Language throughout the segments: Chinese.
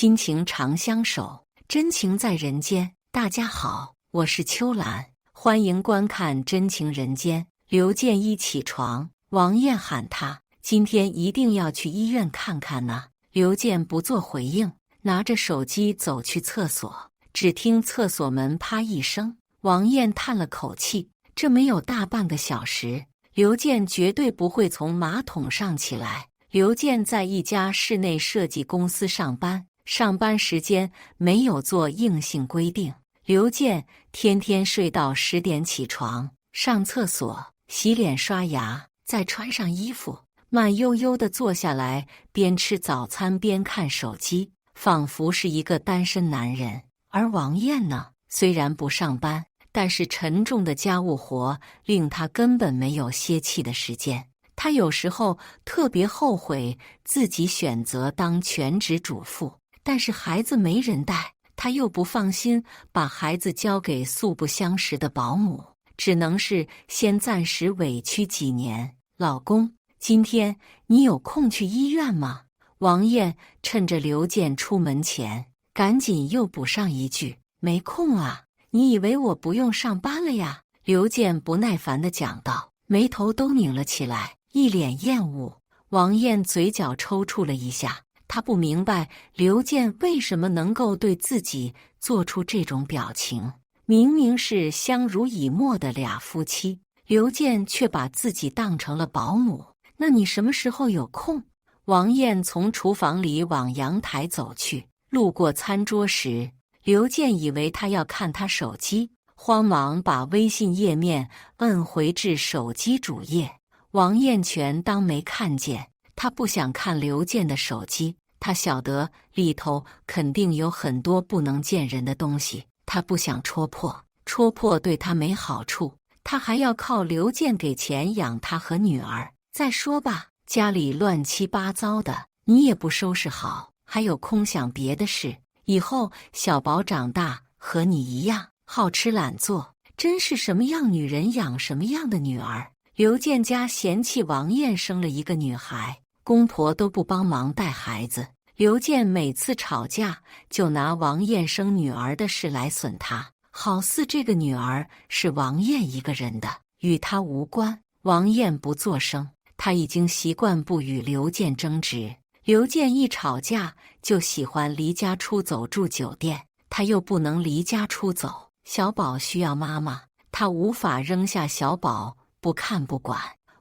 亲情长相守，真情在人间。大家好，我是秋兰，欢迎观看《真情人间》。刘健一起床，王艳喊他今天一定要去医院看看呢。刘健不做回应，拿着手机走去厕所。只听厕所门啪一声，王艳叹了口气，这没有大半个小时，刘健绝对不会从马桶上起来。刘健在一家室内设计公司上班，上班时间没有做硬性规定。刘健天天睡到10点起床，上厕所、洗脸、刷牙，再穿上衣服，慢悠悠地坐下来，边吃早餐边看手机，仿佛是一个单身男人。而王艳呢，虽然不上班，但是沉重的家务活令她根本没有歇气的时间。她有时候特别后悔自己选择当全职主妇，但是孩子没人带，她又不放心把孩子交给素不相识的保姆，只能是先暂时委屈几年。老公，今天你有空去医院吗？王艳趁着刘健出门前，赶紧又补上一句：没空啊，你以为我不用上班了呀？刘健不耐烦地讲道，眉头都拧了起来，一脸厌恶。王艳嘴角抽搐了一下，她不明白刘健为什么能够对自己做出这种表情。明明是相濡以沫的俩夫妻，刘健却把自己当成了保姆。那你什么时候有空？王艳从厨房里往阳台走去，路过餐桌时，刘健以为他要看他手机，慌忙把微信页面摁回至手机主页。王艳全当没看见，他不想看刘健的手机，他晓得里头肯定有很多不能见人的东西，他不想戳破，戳破对他没好处，他还要靠刘健给钱养他和女儿。再说吧，家里乱七八糟的，你也不收拾好，还有空想别的事。以后小宝长大和你一样好吃懒做，真是什么样女人养什么样的女儿。刘健家嫌弃王艳生了一个女孩，公婆都不帮忙带孩子。刘健每次吵架就拿王艳生女儿的事来损他，好似这个女儿是王艳一个人的，与他无关。王艳不作声，他已经习惯不与刘健争执。刘健一吵架就喜欢离家出走住酒店，他又不能离家出走，小宝需要妈妈，他无法扔下小宝不看不管。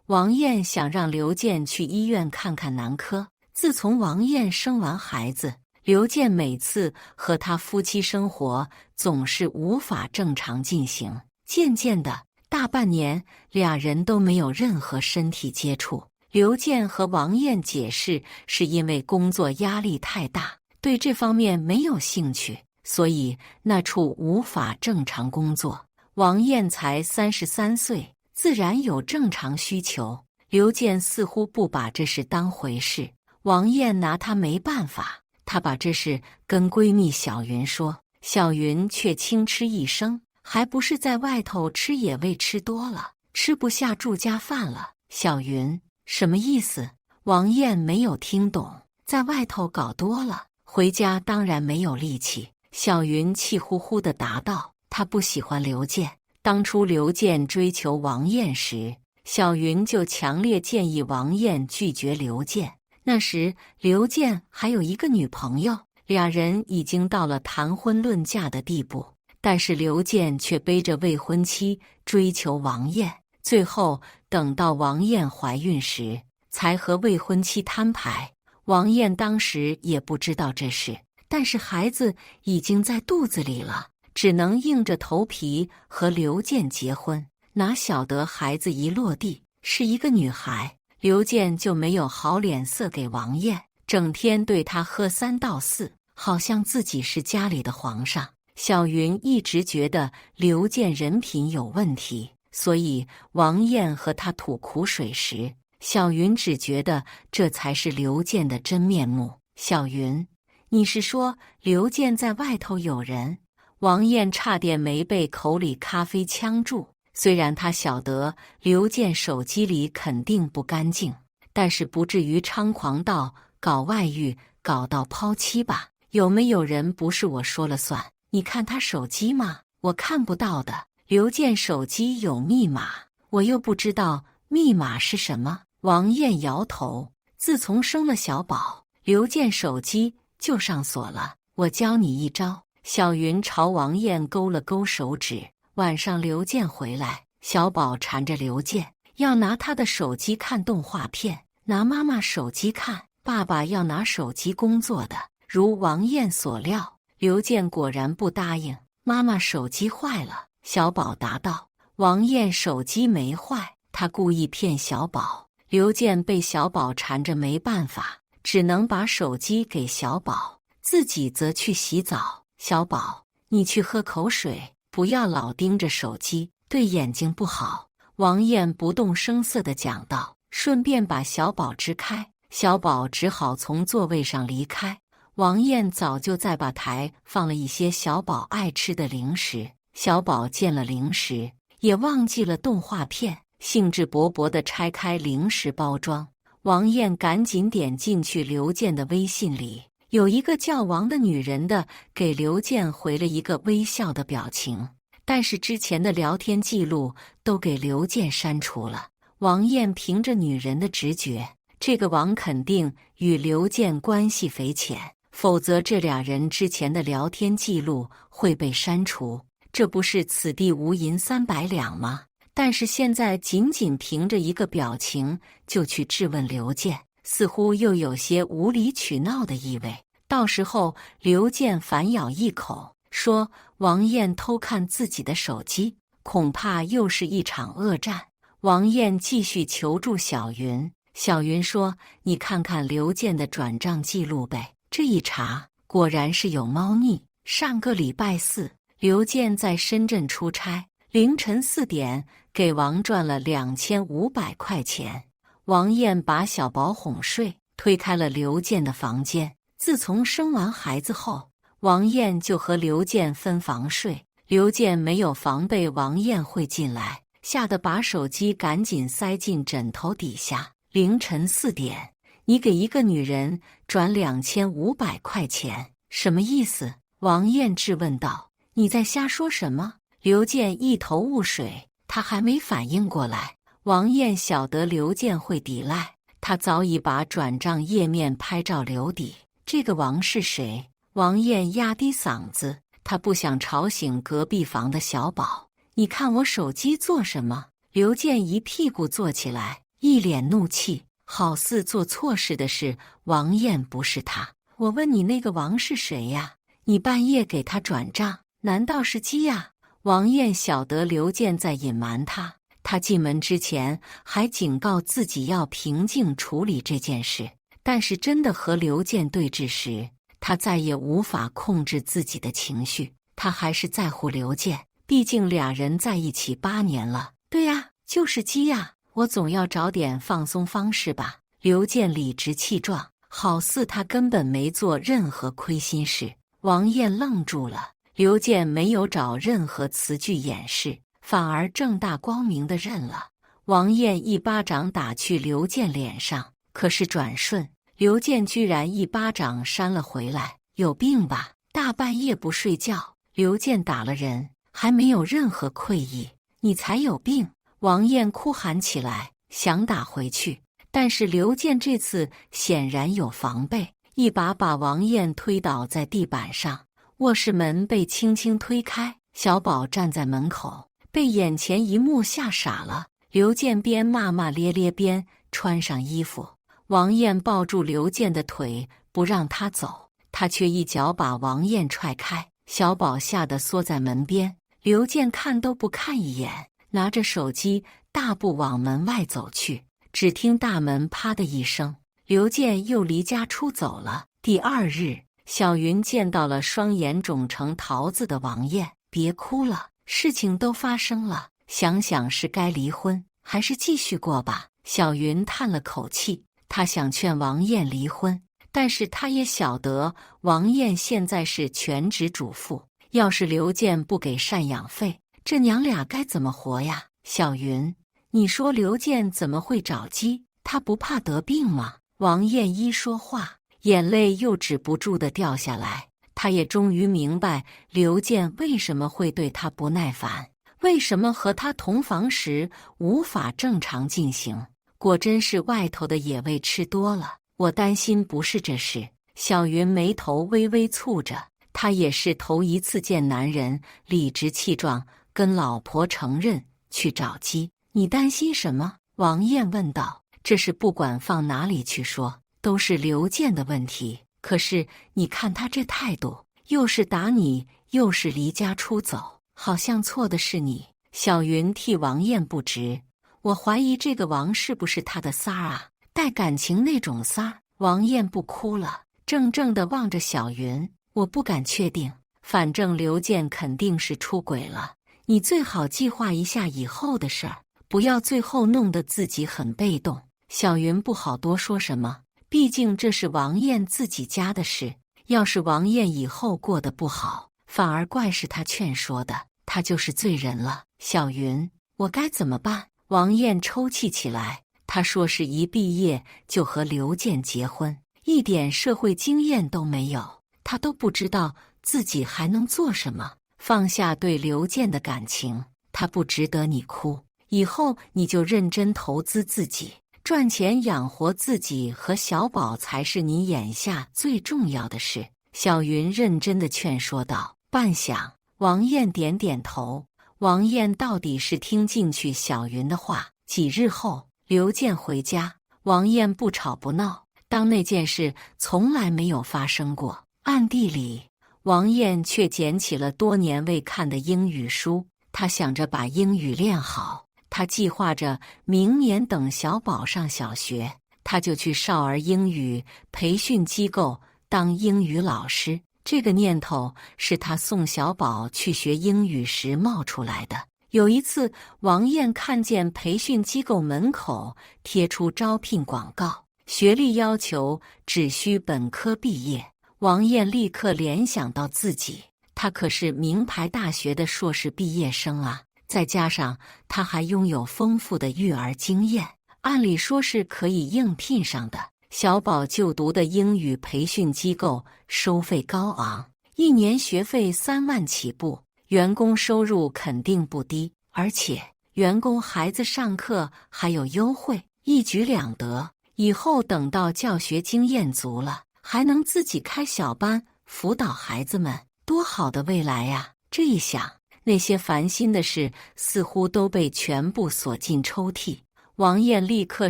王艳想让刘健去医院看看男科。自从王艳生完孩子，刘健每次和他夫妻生活总是无法正常进行。渐渐的，大半年俩人都没有任何身体接触。刘健和王艳解释是因为工作压力太大，对这方面没有兴趣，所以那处无法正常工作。王艳才33岁，自然有正常需求。刘健似乎不把这事当回事，王艳拿他没办法。她把这事跟闺蜜小云说，小云却轻嗤一声，还不是在外头吃野味吃多了，吃不下住家饭了。小云什么意思？王艳没有听懂。在外头搞多了，回家当然没有力气。小云气呼呼地答道，她不喜欢刘健。当初刘健追求王艳时，小云就强烈建议王艳拒绝刘健。那时刘健还有一个女朋友，俩人已经到了谈婚论嫁的地步，但是刘健却背着未婚妻追求王艳。最后等到王艳怀孕时，才和未婚妻摊牌。王艳当时也不知道这事，但是孩子已经在肚子里了，只能硬着头皮和刘健结婚。哪晓得孩子一落地是一个女孩，刘健就没有好脸色给王艳，整天对她喝3道4，好像自己是家里的皇上。小云一直觉得刘健人品有问题，所以王艳和他吐苦水时，小云只觉得这才是刘健的真面目。小云，你是说刘健在外头有人？王艳差点没被口里咖啡呛住。虽然他晓得刘健手机里肯定不干净，但是不至于猖狂到搞外遇，搞到抛妻吧。有没有人不是我说了算？你看他手机吗？我看不到的。刘健手机有密码，我又不知道密码是什么。王艳摇头。自从生了小宝，刘健手机就上锁了。我教你一招。小云朝王艳勾了勾手指。晚上刘健回来，小宝缠着刘健要拿他的手机看动画片，拿妈妈手机看，爸爸要拿手机工作的。如王艳所料，刘健果然不答应。妈妈手机坏了，小宝答道。王艳手机没坏，他故意骗小宝。刘健被小宝缠着没办法，只能把手机给小宝，自己则去洗澡。小宝，你去喝口水，不要老盯着手机，对眼睛不好。王艳不动声色地讲道，顺便把小宝支开。小宝只好从座位上离开。王艳早就在吧台放了一些小宝爱吃的零食，小宝见了零食，也忘记了动画片，兴致勃勃地拆开零食包装。王艳赶紧点进去刘健的微信里，有一个叫王的女人的给刘健回了一个微笑的表情，但是之前的聊天记录都给刘健删除了。王艳凭着女人的直觉，这个王肯定与刘健关系匪浅，否则这俩人之前的聊天记录会被删除，这不是此地无银300两吗？但是现在仅仅凭着一个表情就去质问刘健，似乎又有些无理取闹的意味。到时候刘健反咬一口，说王艳偷看自己的手机，恐怕又是一场恶战。王艳继续求助小云，小云说：“你看看刘健的转账记录呗。”这一查，果然是有猫腻。上个礼拜四，刘健在深圳出差，凌晨4点给王赚了2500块钱。王艳把小宝哄睡，推开了刘健的房间。自从生完孩子后，王艳就和刘健分房睡。刘健没有防备王艳会进来，吓得把手机赶紧塞进枕头底下。凌晨4点，你给一个女人转2500块钱，什么意思？王艳质问道。你在瞎说什么？刘健一头雾水，他还没反应过来。王艳晓得刘健会抵赖，他早已把转账页面拍照留底。这个王是谁？王艳压低嗓子，他不想吵醒隔壁房的小宝。你看我手机做什么？刘健一屁股坐起来，一脸怒气，好似做错事的是王艳，不是他。我问你，那个王是谁呀？你半夜给他转账，难道是鸡呀？王艳晓得刘健在隐瞒他，他进门之前还警告自己要平静处理这件事，但是真的和刘健对峙时，他再也无法控制自己的情绪。他还是在乎刘健，毕竟俩人在一起8年了。对呀，就是鸡呀，我总要找点放松方式吧。刘健理直气壮，好似他根本没做任何亏心事。王艳愣住了，刘健没有找任何词句掩饰，反而正大光明地认了。王艳一巴掌打去刘健脸上，可是转瞬，刘健居然一巴掌扇了回来。有病吧？大半夜不睡觉，刘健打了人，还没有任何愧意，你才有病！王艳哭喊起来，想打回去，但是刘健这次显然有防备，一把把王艳推倒在地板上。卧室门被轻轻推开，小宝站在门口，被眼前一幕吓傻了。刘健边骂骂咧咧边穿上衣服，王艳抱住刘健的腿不让他走，他却一脚把王艳踹开。小宝吓得缩在门边，刘健看都不看一眼，拿着手机大步往门外走去。只听大门啪的一声，刘健又离家出走了。第2日，小云见到了双眼肿成桃子的王艳。别哭了，事情都发生了，想想是该离婚还是继续过吧。小云叹了口气，她想劝王艳离婚，但是她也晓得王艳现在是全职主妇，要是刘健不给赡养费，这娘俩该怎么活呀？小云，你说刘健怎么会找鸡？他不怕得病吗？王艳一说话，眼泪又止不住地掉下来。他也终于明白刘健为什么会对他不耐烦，为什么和他同房时无法正常进行。果真是外头的野味吃多了，我担心不是这事。小云眉头微微蹙着，她也是头一次见男人理直气壮跟老婆承认去找鸡。你担心什么？王艳问道。这事不管放哪里去说，都是刘健的问题。可是你看他这态度，又是打你，又是离家出走，好像错的是你。小云替王艳不值，我怀疑这个王是不是他的仨啊？带感情那种仨。王艳不哭了，怔怔地望着小云。我不敢确定，反正刘健肯定是出轨了。你最好计划一下以后的事儿，不要最后弄得自己很被动。小云不好多说什么，毕竟这是王艳自己家的事。要是王艳以后过得不好，反而怪是他劝说的，他就是罪人了。小云，我该怎么办？王艳抽泣起来。她说是一毕业就和刘健结婚，一点社会经验都没有，她都不知道自己还能做什么。放下对刘健的感情，他不值得你哭。以后你就认真投资自己，赚钱养活自己和小宝才是你眼下最重要的事。小云认真地劝说道。半晌，王艳点点头。王艳到底是听进去小云的话。几日后，刘健回家，王艳不吵不闹，当那件事从来没有发生过。暗地里，王艳却捡起了多年未看的英语书，她想着把英语练好。她计划着明年等小宝上小学，她就去少儿英语培训机构当英语老师。这个念头是她送小宝去学英语时冒出来的。有一次，王艳看见培训机构门口贴出招聘广告，学历要求只需本科毕业。王艳立刻联想到自己，她可是名牌大学的硕士毕业生啊，再加上她还拥有丰富的育儿经验，按理说是可以应聘上的。小宝就读的英语培训机构收费高昂，一年学费3万起步，员工收入肯定不低，而且员工孩子上课还有优惠，一举两得。以后等到教学经验足了，还能自己开小班辅导孩子们，多好的未来呀！这一想，那些烦心的事似乎都被全部锁进抽屉。王艳立刻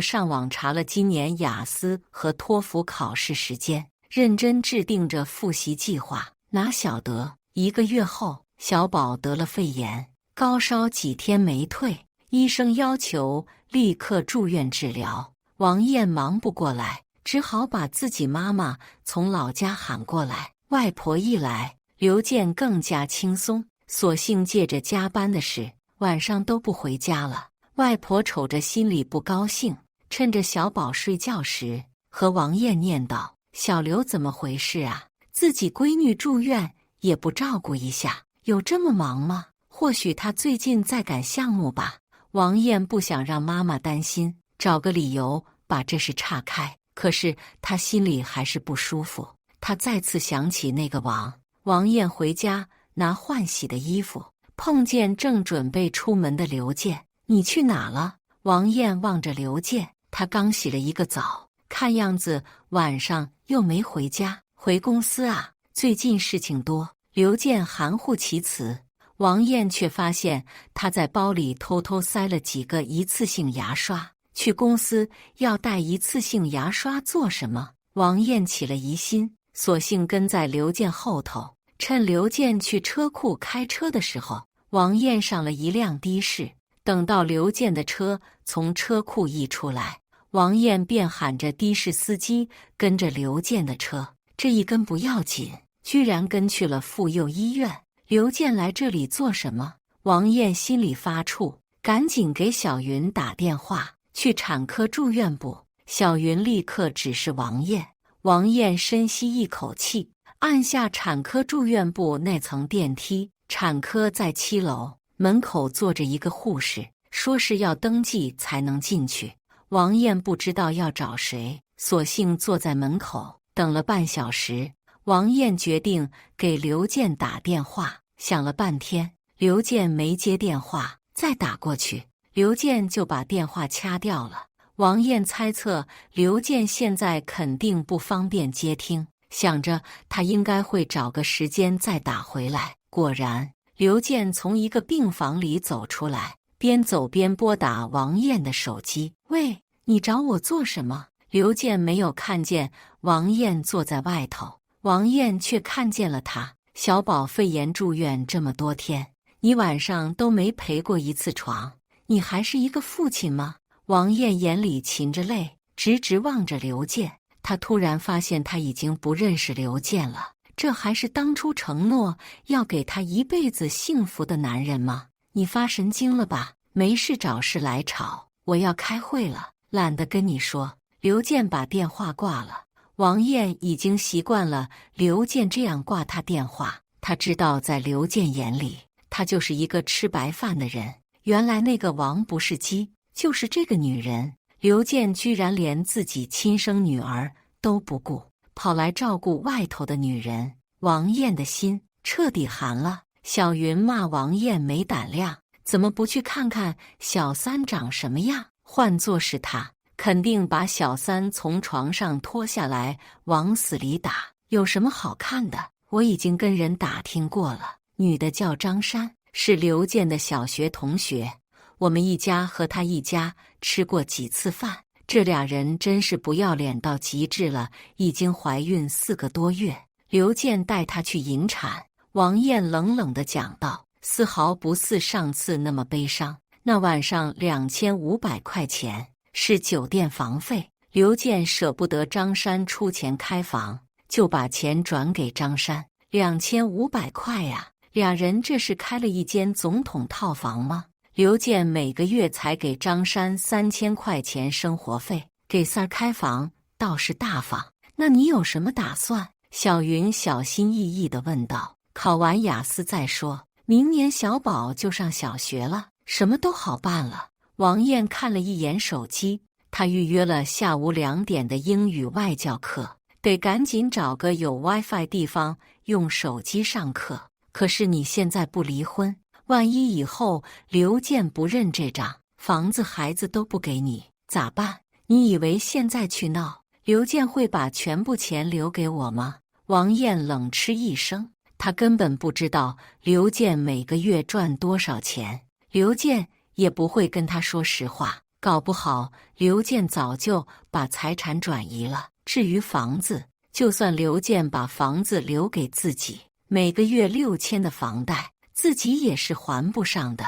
上网查了今年雅思和托福考试时间，认真制定着复习计划。哪晓得1个月后，小宝得了肺炎，高烧几天没退，医生要求立刻住院治疗。王艳忙不过来，只好把自己妈妈从老家喊过来。外婆一来，刘健更加轻松，索性借着加班的事，晚上都不回家了。外婆瞅着心里不高兴，趁着小宝睡觉时，和王艳念叨：“小刘怎么回事啊？自己闺女住院也不照顾一下，有这么忙吗？或许他最近在赶项目吧。”王艳不想让妈妈担心，找个理由把这事岔开。可是她心里还是不舒服。她再次想起那个王。王艳回家拿换洗的衣服，碰见正准备出门的刘健。你去哪了？王艳望着刘健，他刚洗了一个澡，看样子晚上又没回家。回公司啊，最近事情多。刘健含糊其辞。王艳却发现他在包里偷偷塞了几个一次性牙刷。去公司要带一次性牙刷做什么？王艳起了疑心，索性跟在刘健后头。趁刘健去车库开车的时候，王艳上了一辆的士。等到刘健的车从车库一出来，王艳便喊着的士司机跟着刘健的车。这一跟不要紧，居然跟去了妇幼医院。刘健来这里做什么？王艳心里发怵，赶紧给小云打电话，去产科住院部。小云立刻指示王艳。王艳深吸一口气，按下产科住院部那层电梯。产科在7楼。门口坐着一个护士，说是要登记才能进去。王艳不知道要找谁，索性坐在门口。等了半小时，王艳决定给刘健打电话。想了半天，刘健没接电话，再打过去，刘健就把电话掐掉了。王艳猜测刘健现在肯定不方便接听，想着他应该会找个时间再打回来。果然，刘健从一个病房里走出来，边走边拨打王艳的手机。喂，你找我做什么？刘健没有看见王艳坐在外头，王艳却看见了他。小宝肺炎住院这么多天，你晚上都没陪过一次床，你还是一个父亲吗？王艳眼里噙着泪，直直望着刘健。她突然发现他已经不认识刘健了，这还是当初承诺要给他一辈子幸福的男人吗？你发神经了吧？没事找事来吵，我要开会了，懒得跟你说。刘健把电话挂了。王艳已经习惯了刘健这样挂他电话，他知道在刘健眼里，他就是一个吃白饭的人。原来那个王不是鸡，就是这个女人。刘健居然连自己亲生女儿都不顾，跑来照顾外头的女人。王艳的心彻底寒了。小云骂王艳没胆量，怎么不去看看小三长什么样？换作是他，肯定把小三从床上拖下来往死里打。有什么好看的？我已经跟人打听过了，女的叫张珊，是刘健的小学同学，我们一家和他一家吃过几次饭。这俩人真是不要脸到极致了，已经怀孕4个多月。刘健带她去引产。王艳冷冷地讲道，丝毫不似上次那么悲伤。那晚上2500块钱是酒店房费，刘健舍不得张珊出钱开房，就把钱转给张珊。2500块呀，俩人这是开了一间总统套房吗？刘健每个月才给张珊3000块钱生活费，给三儿开房倒是大方。那你有什么打算？小云小心翼翼地问道。考完雅思再说，明年小宝就上小学了，什么都好办了。王艳看了一眼手机，她预约了下午2点的英语外教课，得赶紧找个有 WiFi 地方用手机上课。可是你现在不离婚，万一以后刘健不认这账，房子孩子都不给你，咋办？你以为现在去闹，刘健会把全部钱留给我吗？王艳冷嗤一声，他根本不知道刘健每个月赚多少钱，刘健也不会跟他说实话，搞不好刘健早就把财产转移了。至于房子，就算刘健把房子留给自己，每个月6000的房贷，自己也是还不上的。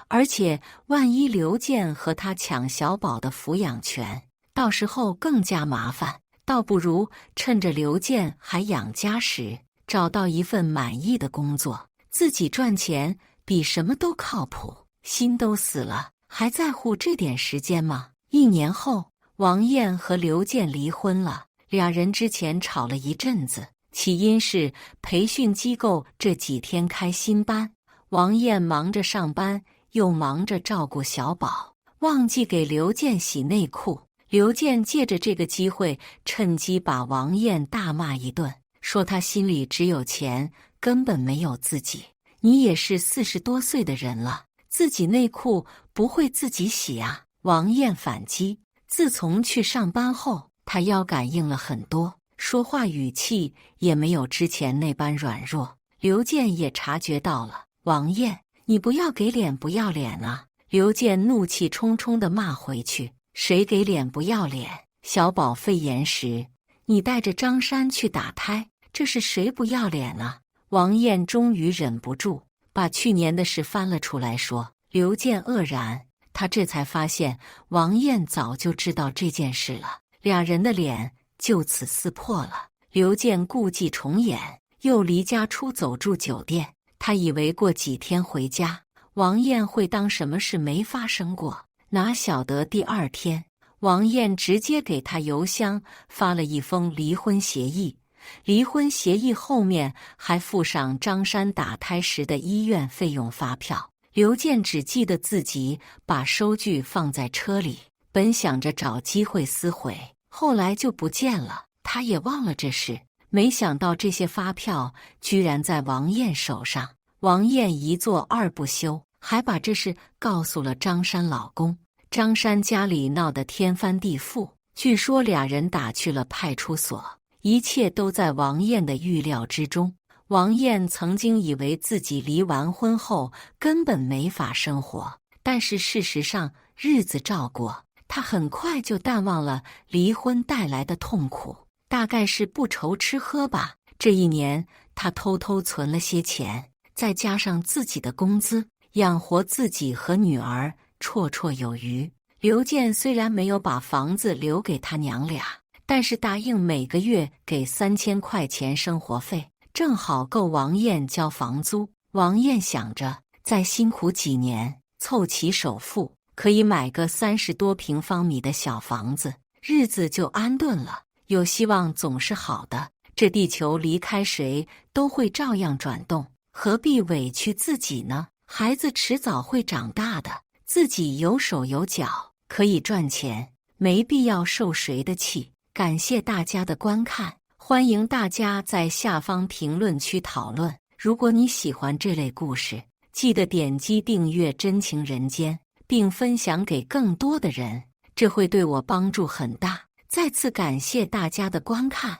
而且万一刘健和他抢小宝的抚养权，到时候更加麻烦。倒不如趁着刘健还养家时，找到一份满意的工作，自己赚钱比什么都靠谱。心都死了，还在乎这点时间吗？1年后，王艳和刘健离婚了。俩人之前吵了一阵子，起因是培训机构这几天开新班，王艳忙着上班，又忙着照顾小宝，忘记给刘健洗内裤。刘健借着这个机会，趁机把王艳大骂一顿，说他心里只有钱，根本没有自己。你也是40多岁的人了，自己内裤不会自己洗啊？王艳反击。自从去上班后，他腰杆硬了很多，说话语气也没有之前那般软弱。刘健也察觉到了。王艳，你不要给脸不要脸啊！刘健怒气冲冲地骂回去。谁给脸不要脸？小宝肺炎时，你带着张珊去打胎，这是谁不要脸啊？王艳终于忍不住，把去年的事翻了出来说。刘健愕然，他这才发现王艳早就知道这件事了，俩人的脸就此撕破了。刘健故伎重演，又离家出走住酒店。他以为过几天回家，王艳会当什么事没发生过。哪晓得第2天，王艳直接给他邮箱发了一封离婚协议，离婚协议后面还附上张珊打胎时的医院费用发票。刘健只记得自己把收据放在车里，本想着找机会撕毁，后来就不见了。他也忘了这事。没想到这些发票居然在王艳手上。王艳一做二不休，还把这事告诉了张山老公。张山家里闹得天翻地覆，据说俩人打去了派出所。一切都在王艳的预料之中。王艳曾经以为自己离完婚后根本没法生活，但是事实上日子照过，她很快就淡忘了离婚带来的痛苦。大概是不愁吃喝吧。这一年，她偷偷存了些钱，再加上自己的工资，养活自己和女儿绰绰有余。刘健虽然没有把房子留给他娘俩，但是答应每个月给3000块钱生活费，正好够王艳交房租。王艳想着，再辛苦几年，凑齐首付，可以买个30多平方米的小房子，日子就安顿了。有希望总是好的，这地球离开谁都会照样转动，何必委屈自己呢？孩子迟早会长大的，自己有手有脚，可以赚钱，没必要受谁的气。感谢大家的观看，欢迎大家在下方评论区讨论。如果你喜欢这类故事，记得点击订阅《真情人间》，并分享给更多的人，这会对我帮助很大。再次感谢大家的观看。